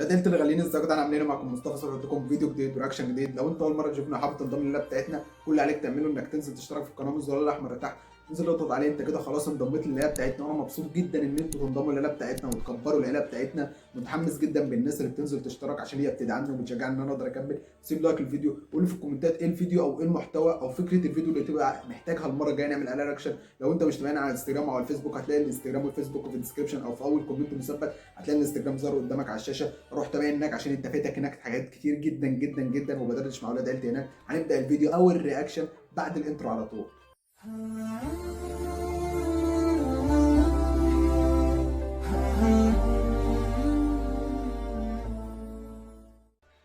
لا انت اللي غاليين ازيكم، ده انا عاملين معاكم مصطفى صورت لكم فيديو جديد ورياكشن جديد. لو انت اول مره تشوفنا حابب تنضم للعبه بتاعتنا، كل اللي عليك تعمله انك تنزل تشترك في القناه بالزرار الاحمر تحت، تنزل اضغط عليه. انت كده خلاص انضميت للعبه بتاعتنا، وانا مبسوط جدا ان انتوا تنضموا للعبه بتاعتنا وتكبروا العيله بتاعتنا. متحمس جدا بالناس اللي بتنزل تشترك عشان هي بتدعمني وبتشجعني ان انا اقدر اكمل. سيب لايك للفيديو، قول في الكومنتات ايه الفيديو او ايه المحتوى او فكره الفيديو اللي تبقى محتاجها المره الجايه نعمل عليها رياكشن. لو انت مش تابعنا على الانستجرام او على الفيسبوك، هتلاقي الانستجرام والفيسبوك في الديسكربشن او في اول كومنت مثبت، هتلاقي الانستجرام ظهر قدامك على الشاشه. روح تابع هناك عشان انت فاتك هناك حاجات كتير جدا جدا جدا، وبدردش مع اولاد عيلتي هناك. هنبدا الفيديو او الرياكشن بعد الانترو على طول.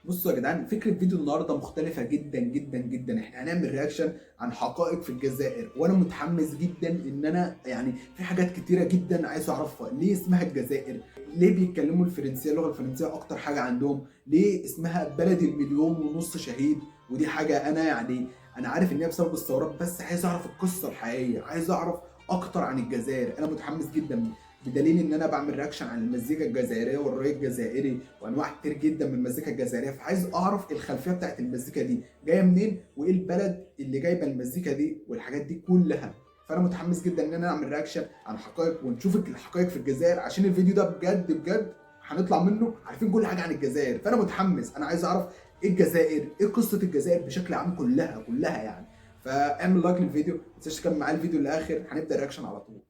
بصوا يا جدعان، فكره فيديو النهارده مختلفه جدا جدا جدا. احنا هنعمل رياكشن عن حقائق في الجزائر، وانا متحمس جدا ان انا يعني في حاجات كتيره جدا عايز اعرفها. ليه اسمها الجزائر؟ ليه بيتكلموا الفرنسيه، اللغه الفرنسيه اكتر حاجه عندهم؟ ليه اسمها بلد المليون ونص شهيد؟ ودي حاجه انا يعني انا عارف ان هي بسبب الثورات، بس عايز اعرف القصه الحقيقيه، عايز اعرف اكتر عن الجزائر. انا متحمس جدا، بدليل ان انا بعمل رياكشن عن المزيكا الجزائريه والري الجزائري وانواع كتير جدا من المزيكا الجزائريه. فعايز اعرف الخلفيه بتاعت المزيكا دي جايه منين، وايه البلد اللي جايبه المزيكا دي والحاجات دي كلها. فانا متحمس جدا ان انا اعمل رياكشن عن حقائق ونشوف الحقائق في الجزائر، عشان الفيديو ده بجد بجد هنطلع منه عارفين كل حاجه عن الجزائر. فانا متحمس، انا عايز اعرف ايه الجزائر، ايه قصه الجزائر بشكل عام كلها كلها يعني. فاعمل لايك للفيديو، ما تنساش تكمل معايا الفيديو للاخر، هنبدا رياكشن على طول.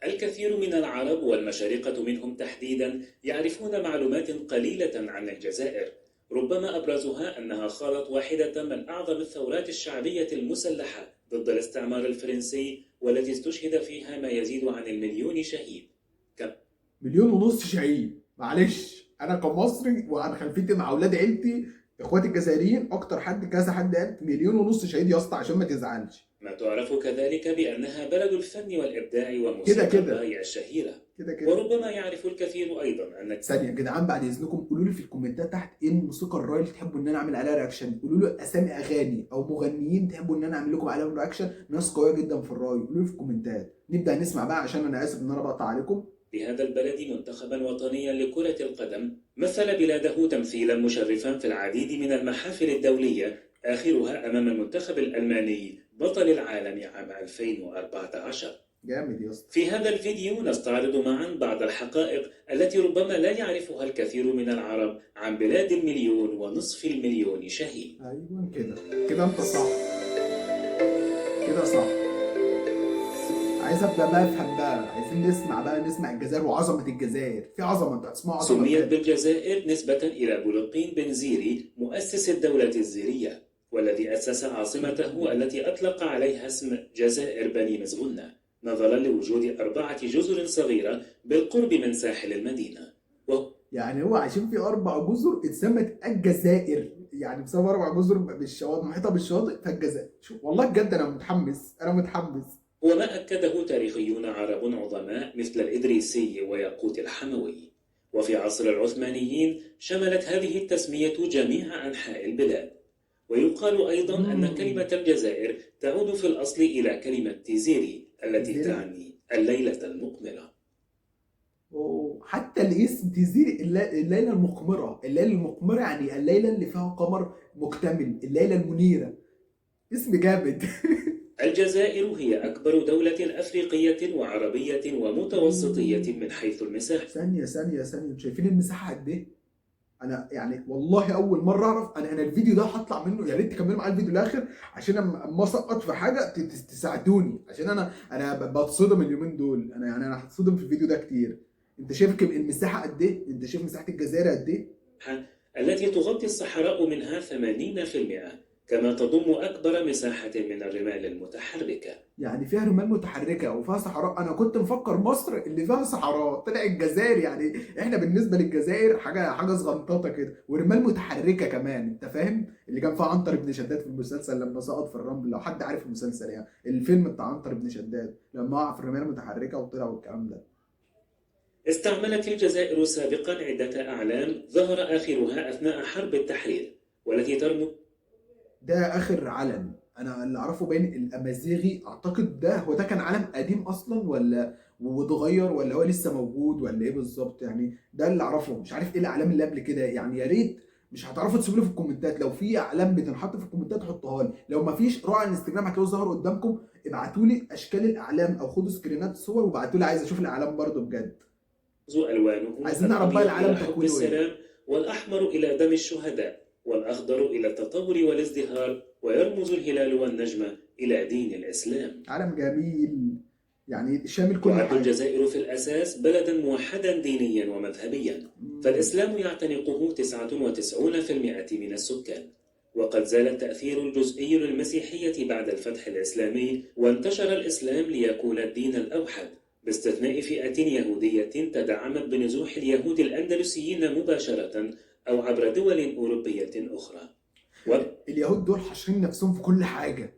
الكثير من العرب والمشارقة منهم تحديدا يعرفون معلومات قليلة عن الجزائر، ربما أبرزها أنها خاضت واحدة من أعظم الثورات الشعبية المسلحة ضد الاستعمار الفرنسي، والتي استشهد فيها ما يزيد عن المليون شهيد. مليون ونص شهيد؟ معلش انا كمصري وعن خلفيتي مع اولاد عيلتي اخواتي الجزائريين، اكتر حد كذا حد قال مليون ونص شهيد يا اسطى عشان ما تزعلش. ما تعرف كذلك بأنها بلد الفن والإبداع كده وموسيقى كده الراي الشهيرة. كده كده. وربما يعرف الكثير أيضا أن ثانيه يا جدعان، بعد اذنكم قولوا لي في الكومنتات تحت ايه الموسيقى الراي اللي تحبوا ان انا اعمل عليها رياكشن. قولوا لي اسامي اغاني او مغنيين تحبوا ان انا اعمل لكم عليهم رياكشن، ناس قويه جدا في الراي. قولوا لي في الكومنتات. نبدا نسمع بقى، عشان انا اسف ان انا بقطع عليكم. بهذا البلد منتخبا وطنيا لكرة القدم، مثل بلاده تمثيلا مشرفا في العديد من المحافل الدولية، آخرها أمام المنتخب الألماني بطل العالم عام 2014. جامد يا اسطى. في هذا الفيديو نستعرض معا بعض الحقائق التي ربما لا يعرفها الكثير من العرب عن بلاد المليون ونصف المليون شهيد. ايوه كده كده، انت صح، كده صح. عايز ابدا بقى افهم بقى، عايزين نسمع بقى، نسمع الجزائر وعظمه الجزائر. في عظمه، انت هتسمعوا عظمه سميت بجد. بالجزائر نسبة إلى بولقين بن زيري مؤسس الدولة الزيرية، والذي أسس عاصمته التي أطلق عليها اسم جزائر بني مزغنة، نظرا لوجود 4 جزر صغيرة بالقرب من ساحل المدينة. يعني هو عشان في 4 جزر اتسمت الجزائر، يعني بسبب 4 جزر بالشواطئ محيطه بالشواطئ فالجزائر. شوف والله بجد انا متحمس، انا متحمس. وما أكده تاريخيون عرب عظماء مثل الإدريسي وياقوت الحموي. وفي عصر العثمانيين شملت هذه التسمية جميع أنحاء البلاد. ويقال أيضا أن كلمة الجزائر تعود في الأصل إلى كلمة تيزيري التي تعني الليلة المقمرة. وحتى الاسم تزير الليله المقمره، الليله المقمره يعني الليله اللي فيها قمر مكتمل، الليله المنيره. اسم جامد. الجزائر هي أكبر دولة أفريقية وعربية ومتوسطية من حيث المساحة. ثانيه ثانيه ثانيه، شايفين المساحه قد ايه؟ انا يعني والله اول مره اعرف. انا الفيديو ده هطلع منه، يا ريت تكملوا معايا الفيديو الاخر عشان اما اسقط في حاجه تساعدوني، عشان انا بتصدم اليومين دول. انا يعني انا هتصدم في الفيديو ده كتير. انت شايف المساحه قد ايه؟ انت شايف مساحه الجزائر قد ايه؟ التي تغطي الصحراء منها 80%، كما تضم أكبر مساحة من الرمال المتحركة. يعني فيها رمال متحركه وفيها صحراء. انا كنت مفكر مصر اللي فيها صحراء، طلع الجزائر. يعني احنا بالنسبه للجزائر حاجه صغنططه كده، ورمال متحركه كمان. انت فاهم اللي كان فيها عنتر بن شداد في المسلسل لما سقط في الرمل؟ لو حد عارف المسلسل يعني الفيلم بتاع عنتر بن شداد، لما وقع في الرمال المتحركه وطلع والكلام ده. استعملت الجزائر سابقا عدة أعلام ظهر آخرها أثناء حرب التحرير، والتي ترمز. ده اخر علم، انا اللي اعرفه باين الامازيغي، اعتقد ده كان علم قديم اصلا ولا واتغير، ولا هو لسه موجود، ولا ايه بالظبط يعني؟ ده اللي اعرفه، مش عارف ايه الاعلام اللي قبل كده يعني. يا ريت مش هتعرفوا تسيبوا لي في الكومنتات لو في اعلام بتنحط في الكومنتات حطوها لي، لو ما فيش روحوا على الانستجرام هتلاقوه ظهر قدامكم، ابعتوا لي اشكال الاعلام او خدوا سكرينات صور وابعتوا لي، عايز اشوف الاعلام برضو بجد. ألوانه عايزين نعرف بقى الأبيض العالم إلى حب تكوينه ايه. السلام، والأحمر إلى دم الشهداء، والأخضر إلى التطور والازدهار، ويرمز الهلال والنجمة إلى دين الإسلام. عالم جميل يعني شامل كل تعد حاجه. الجزائر في الأساس بلدا موحدا دينيا ومذهبيا، فالإسلام يعتنقه 99% من السكان، وقد زال التأثير الجزئي للمسيحية بعد الفتح الإسلامي، وانتشر الإسلام ليكون الدين الأوحد، باستثناء فئة يهودية تدعمت بنزوح اليهود الأندلسيين مباشرة أو عبر دول أوروبية أخرى. اليهود دول حاشرين نفسهم في كل حاجه،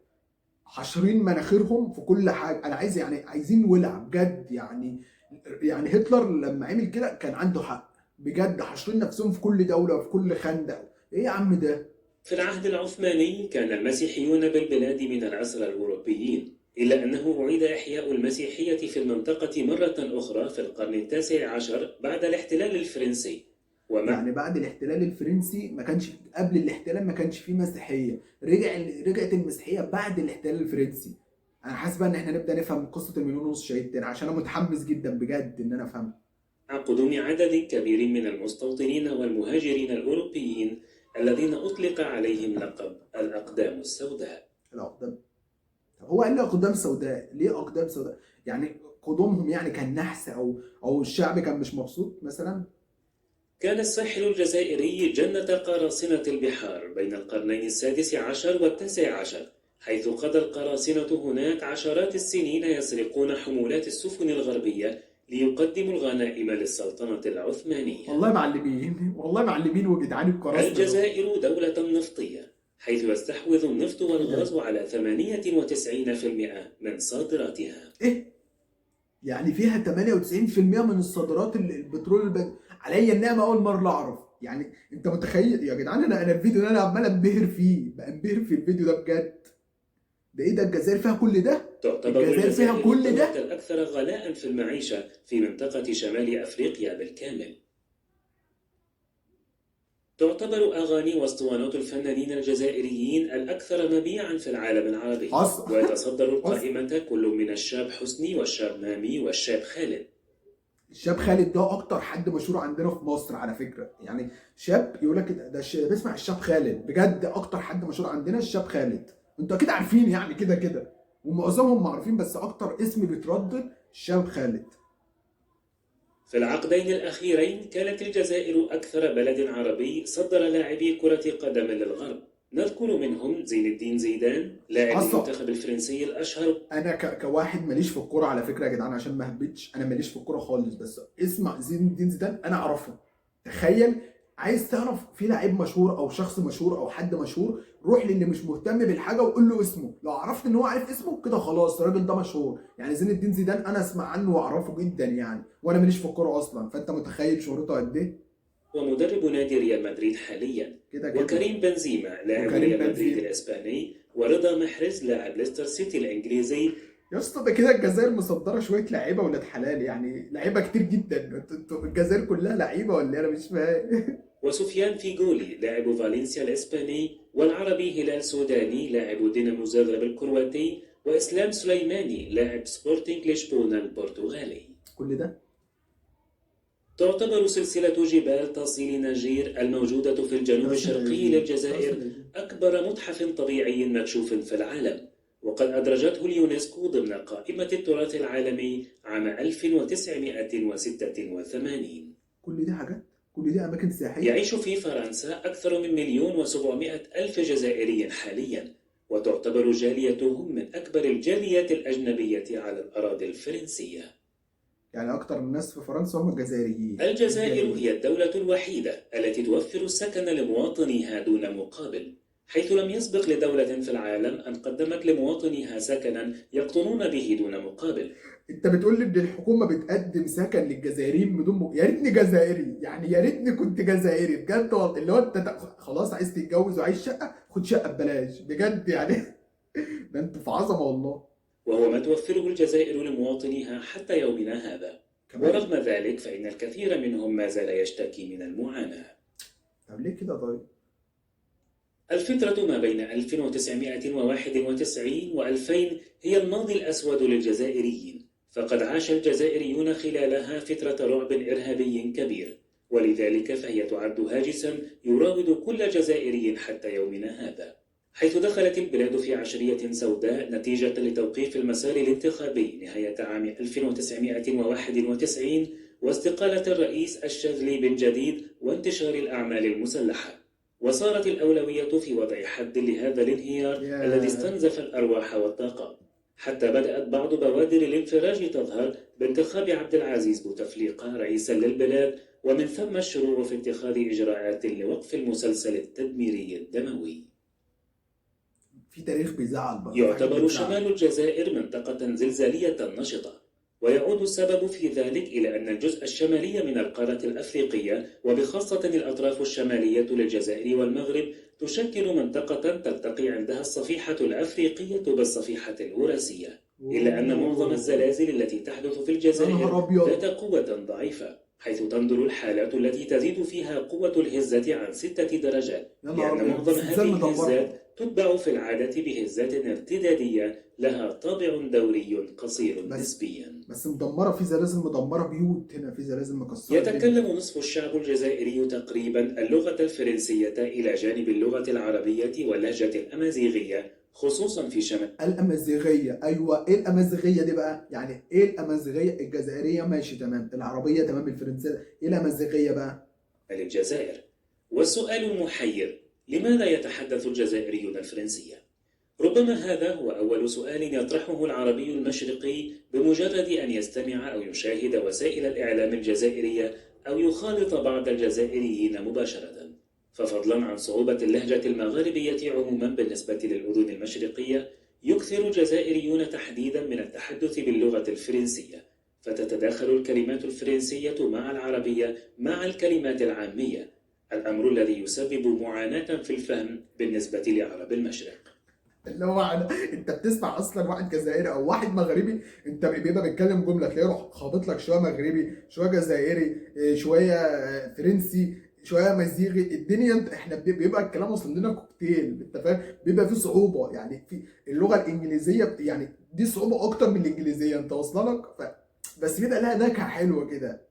حاشرين مناخيرهم في كل حاجه. انا عايز يعني عايزين ولع بجد يعني. يعني هتلر لما عمل كده كان عنده حق بجد، حاشرين نفسهم في كل دوله وفي كل خندق. ايه يا عم ده؟ في العهد العثماني كان المسيحيون بالبلاد من العسرى الأوروبيين، إلا أنه أعيد إحياء المسيحية في المنطقة مرة أخرى في القرن التاسع عشر بعد الاحتلال الفرنسي. يعني بعد الاحتلال الفرنسي ما كانش، قبل الاحتلال ما كانش فيه مسيحيه، رجعت المسيحيه بعد الاحتلال الفرنسي. انا حاسس بقى ان احنا نبدا نفهم قصه المليون ونص شهيد تاني، عشان انا متحمس جدا بجد ان انا افهمها. قدوم عدد كبير من المستوطنين والمهاجرين الأوروبيين الذين أطلق عليهم لقب الأقدام السوداء. الاقدام. طب هو قال لي اقدام سوداء ليه؟ اقدام سوداء يعني قدومهم يعني كان نحس، او الشعب كان مش مبسوط مثلا؟ كان الساحل الجزائري جنة قراصنة البحار بين القرنين السادس عشر والتاسع عشر، حيث قضى القراصنة هناك عشرات السنين يسرقون حمولات السفن الغربية ليقدموا الغنائم للسلطنة العثمانية. والله معلمين، والله معلمين وجدعان القراصنه دول. الجزائر دولة نفطية، حيث يستحوذ النفط والغاز على 98% من صادراتها. ايه يعني فيها 98% من الصادرات البترول عليا النعمه، اول مره اعرف يعني. انت متخيل يا جدعان؟ انا الفيديو ده انا عمال انبهر فيه، بنبهر في الفيديو ده بجد. ده ايه ده؟ الجزائر فيها كل ده؟ تعتبر الجزائر فيها الجزائر كل الدولة ده؟ الأكثر غلاء في المعيشة في منطقة شمال أفريقيا بالكامل. تعتبر أغاني واسطوانات الفنانين الجزائريين الأكثر مبيعاً في العالم العربي، ويتصدر القائمة كل من الشاب حسني والشاب مامي والشاب خالد. الشاب خالد ده اكتر حد مشهور عندنا في مصر على فكره يعني. شاب يقول لك ده بيسمع الشاب خالد بجد، اكتر حد مشهور عندنا الشاب خالد. انتوا اكيد عارفين يعني كده كده، ومعظمهم معروفين، بس اكتر اسم بيتردد الشاب خالد. في العقدين الأخيرين كانت الجزائر أكثر بلد عربي صدر لاعبي كرة قدم للغرب، نذكر منهم زين الدين زيدان لاعب المنتخب الفرنسي الأشهر. أنا كواحد ماليش في الكورة على فكرة يا جدعان، عشان ما هبتش، أنا ماليش في الكورة خالص، بس اسمع زين الدين زيدان أنا أعرفه. تخيل، عايز تعرف في لاعب مشهور أو شخص مشهور أو حد مشهور، روح للي مش مهتم بالحاجة وقول له اسمه، لو عرفت إن هو عارف اسمه كده خلاص الراجل ده مشهور. يعني زين الدين زيدان أنا أسمع عنه وأعرفه جدا يعني، وأنا ماليش في الكورة أصلا، فأنت متخيل شهرته قد إيه؟ ومدرب نادي ريال مدريد حاليا كده. وكريم بنزيما لاعب ريال مدريد الاسباني، ورضا محرز لاعب ليستر سيتي الانجليزي. يا اسطى ده كده الجزائر مصدره شويه لعيبه ولاد حلال يعني، لعيبه كتير جدا. انتوا الجزائر كلها لعيبه ولا إيه؟ انا مش فاهم. وسفيان فيغولي لاعب فالنسيا الاسباني، والعربي هلال سوداني لاعب دينامو زغرب الكرواتي، واسلام سليماني لاعب سبورتينغ لشبونه البرتغالي. كل ده. تعتبر سلسلة جبال تصيل ناجير الموجودة في الجنوب الشرقي للجزائر أكبر متحف طبيعي مكشوف في العالم، وقد أدرجته اليونسكو ضمن قائمة التراث العالمي عام 1986. كل دي حاجات، كل دي أماكن سياحية. يعيش في فرنسا أكثر من 1,700,000 جزائري حاليا، وتعتبر جاليتهم من أكبر الجاليات الأجنبية على الأراضي الفرنسية. يعني أكتر الناس في فرنسا هم الجزائريين. الجزائر هي الدولة الوحيدة التي توفر السكن لمواطنيها دون مقابل، حيث لم يسبق لدولة في العالم أن قدمت لمواطنيها سكنا يقطنون به دون مقابل. انت بتقول لي ان الحكومه بتقدم سكن للجزائريين بدون يا ريتني جزائري يعني، يا ريتني كنت جزائري بجد والله. اللي هو انت خلاص عايز تتجوز وعايز شقه، خد شقه ببلاش بجد يعني. ده انتوا في عظمه والله. وهو ما توفره الجزائر لمواطنيها حتى يومنا هذا. كمان. ورغم ذلك فإن الكثير منهم ما زال يشتكي من المعاناة. طب ليه كده طيب؟ الفترة ما بين 1991 و2000 هي الماضي الأسود للجزائريين، فقد عاش الجزائريون خلالها فترة رعب إرهابي كبير، ولذلك فهي تعد هاجسا يراود كل جزائري حتى يومنا هذا، حيث دخلت البلاد في عشرية سوداء نتيجة لتوقيف المسار الانتخابي نهاية عام 1991 واستقالة الرئيس الشاذلي بن جديد وانتشار الأعمال المسلحة. وصارت الأولوية في وضع حد لهذا الانهيار الذي استنزف الأرواح والطاقات، حتى بدأت بعض بوادر الانفراج تظهر بانتخاب عبد العزيز بوتفليقة رئيسا للبلاد، ومن ثم الشروع في اتخاذ إجراءات لوقف المسلسل التدميري الدموي. في تاريخ بيزعل بقى، في حاجات يعتبر بتزعل. شمال الجزائر منطقة زلزالية نشطة، ويعود السبب في ذلك إلى أن الجزء الشمالي من القارة الأفريقية وبخاصة الأطراف الشمالية للجزائر والمغرب تشكل منطقة تلتقي عندها الصفيحة الأفريقية بالصفيحة الوراسية، إلا أن معظم الزلازل التي تحدث في يا الجزائر نهار أبيض. ذات قوة ضعيفة، حيث تندر الحالات التي تزيد فيها قوة الهزة عن 6 درجات، يا نهار لأن أبيض. معظم الزلزال هذه مدمرها. الهزات تتبع في العادة بهزات ارتدادية لها طابع دوري قصير نسبيا. بس مدمره، في زلازل مدمره بيوت هنا، في زلازل مكسره الدنيا. يتكلم نصف الشعب الجزائري تقريبا اللغة الفرنسية إلى جانب اللغة العربية واللهجة الأمازيغية، خصوصا في شمال الامازيغيه، ايوه، ايه الامازيغيه دي بقى؟ يعني ايه الامازيغيه؟ الجزائريه ماشي تمام، العربيه تمام، الفرنسيه، ايه الامازيغيه بقى؟ الجزائر. والسؤال المحير: لماذا يتحدث الجزائريون الفرنسية؟ ربما هذا هو أول سؤال يطرحه العربي المشرقي بمجرد أن يستمع أو يشاهد وسائل الإعلام الجزائرية أو يخالط بعض الجزائريين مباشرة. ففضلا عن صعوبة اللهجة المغاربية عموما بالنسبة للأذن المشرقية، يكثر الجزائريون تحديدا من التحدث باللغة الفرنسية، فتتداخل الكلمات الفرنسية مع العربية مع الكلمات العامية، الأمر الذي يسبب معاناة في الفهم بالنسبة لعرب المشرق. اللي هو انت بتسمع اصلا واحد جزائري او واحد مغربي، انت بيبقى بيتكلم جمله تلاقيه يروح خابط لك شويه مغربي، شويه جزائري، شويه فرنسي، شويه مزيغي. الدنيا احنا بيبقى الكلام وصل لنا كوكتيل، انت فاهم؟ بيبقى فيه صعوبه، يعني في اللغه الانجليزيه يعني دي صعوبه اكتر من الانجليزيه، انت واصله لك؟ بس بيبقى لها نكهه حلوه كده،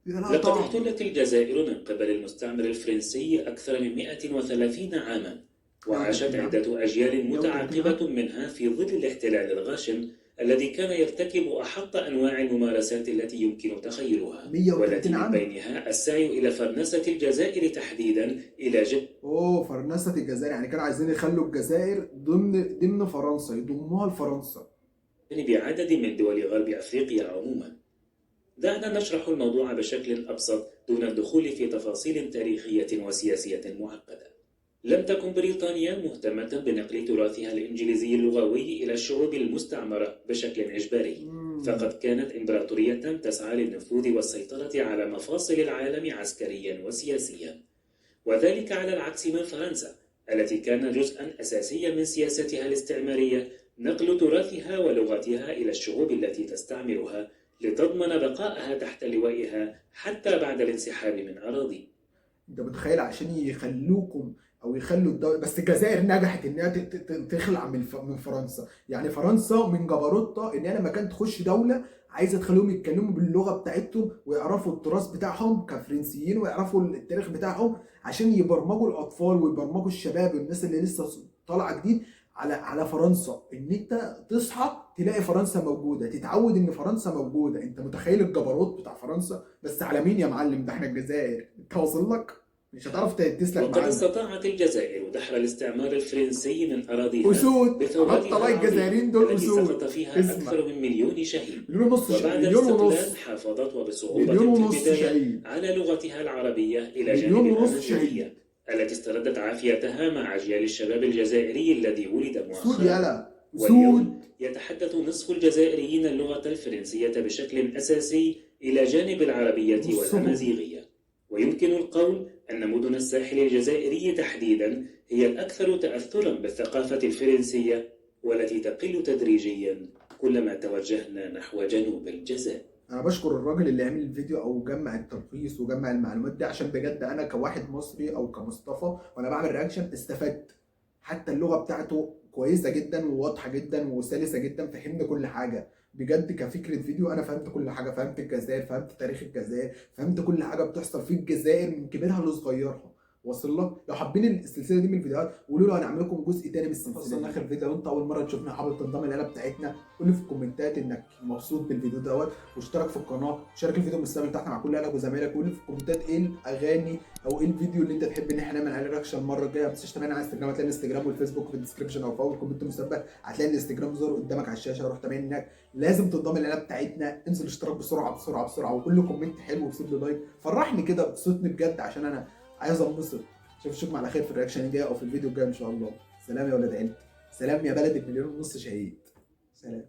بيبقى لها لقد طعم. احتلت الجزائر من قبل المستعمر الفرنسي أكثر من 130 عاما، وعاشت عدة أجيال متعاقبة منها في ظل الاحتلال الغاشم الذي كان يرتكب أحط أنواع الممارسات التي يمكن تخيلها، 130 والتي من عام. بينها السعي إلى فرنسة الجزائر تحديدا إلى فرنسة الجزائر، يعني كانوا عايزين يخلوا الجزائر ضمن فرنسا، يضموها لفرنسا. جانب عدد من دول غرب أفريقيا عموما. دعنا نشرح الموضوع بشكل أبسط دون الدخول في تفاصيل تاريخية وسياسية معقدة. لم تكن بريطانيا مهتمة بنقل تراثها الإنجليزي اللغوي إلى الشعوب المستعمرة بشكل إجباري، فقد كانت إمبراطورية تسعى للنفوذ والسيطرة على مفاصل العالم عسكريا وسياسيا، وذلك على العكس من فرنسا التي كان جزءا أساسيا من سياستها الاستعمارية نقل تراثها ولغتها إلى الشعوب التي تستعمرها لتضمن بقائها تحت لوائها حتى بعد الانسحاب من أراضي. انت متخيل عشان يخلوكم او يخلوا الدولة، بس الجزائر نجحت انها تخلع من فرنسا. يعني فرنسا من جبروتها ان هي لما كانت تخش دولة عايزه تخليهم يتكلموا باللغه بتاعتهم ويعرفوا التراث بتاعهم كفرنسيين ويعرفوا التاريخ بتاعهم، عشان يبرمجوا الاطفال ويبرمجوا الشباب والناس اللي لسه طالعه جديد على فرنسا، ان انت تصحى تلاقي فرنسا موجوده، تتعود ان فرنسا موجوده. انت متخيل الجبروت بتاع فرنسا؟ بس على مين يا معلم؟ ده احنا الجزائر، انت واصل لك؟ مش هتعرف تسلك وقد معانا. استطاعت الجزائر دحر الاستعمار الفرنسي من أراضيها اسود، بثورتها طلع الجزائريين دول التي اسود. سقط فيها أكثر من 1,000,000 شهيد. مليون ونص، وبعد مليون الاستقلال ونص، حافظت وبصعوبة مليون في ونص البداية شهيد، على لغتها العربية إلى مليون جانب ونص شهيد. الأمازيغية التي استردت عافيتها مع أجيال الشباب الجزائري الذي ولد سود مؤخرا. يالا، واليوم سود. يتحدث نصف الجزائريين اللغة الفرنسية بشكل أساسي إلى جانب العربية والأمازيغية. ويمكن القول أن مدن الساحل الجزائري تحديدا هي الأكثر تأثرا بالثقافة الفرنسية والتي تقل تدريجيا كلما توجهنا نحو جنوب الجزائر. انا بشكر الراجل اللي عمل الفيديو او جمع التلخيص وجمع المعلومات دي، عشان بجد انا كواحد مصري او كمصطفى وانا بعمل رياكشن استفدت. حتى اللغه بتاعته كويسه جدا وواضحه جدا وسلسه جدا، فهمنا كل حاجه. بجد كفكره فيديو انا فهمت كل حاجه، فهمت الجزائر، فهمت تاريخ الجزائر، فهمت كل حاجه بتحصل في الجزائر من كبيرها لصغيرها. واصل لك؟ لو حابين السلسله دي من الفيديوهات قولوا له هنعمل لكم جزء تاني من السلسله. وصلنا اخر فيديو، وانت اول مره تشوفنا حابب تنضم للعيله بتاعتنا قول لي في الكومنتات انك مبسوط بالفيديو دوت، واشترك في القناه، شارك الفيديو المستقبل بتاعنا مع كل اهلك وزمايلك، وقول لي في الكومنتات ايه الاغاني او ايه الفيديو اللي انت تحب ان احنا نعمل عليه رياكشن المره الجايه. ما تنساش تابعنا على انستجرام، هتلاقي الانستجرام والفيسبوك في الديسكربشن او في اول كومنت مسبق هتلاقي الانستجرام ظهر قدامك على الشاشه. روح تابعنا هناك، لازم تنضم للعيله بتاعتنا. انزل اشترك بسرعه بسرعه بسرعه، وقول لي كومنت حلو وسيب لي لايك، فرحني كده بصوتني بجد عشان انا عايز انبسط. اشوفكم على خير في الرياكشن الجاي او في الفيديو الجاي ان شاء الله. سلام يا ولاد عيلتي، سلام يا بلد المليون ونص شهيد، سلام.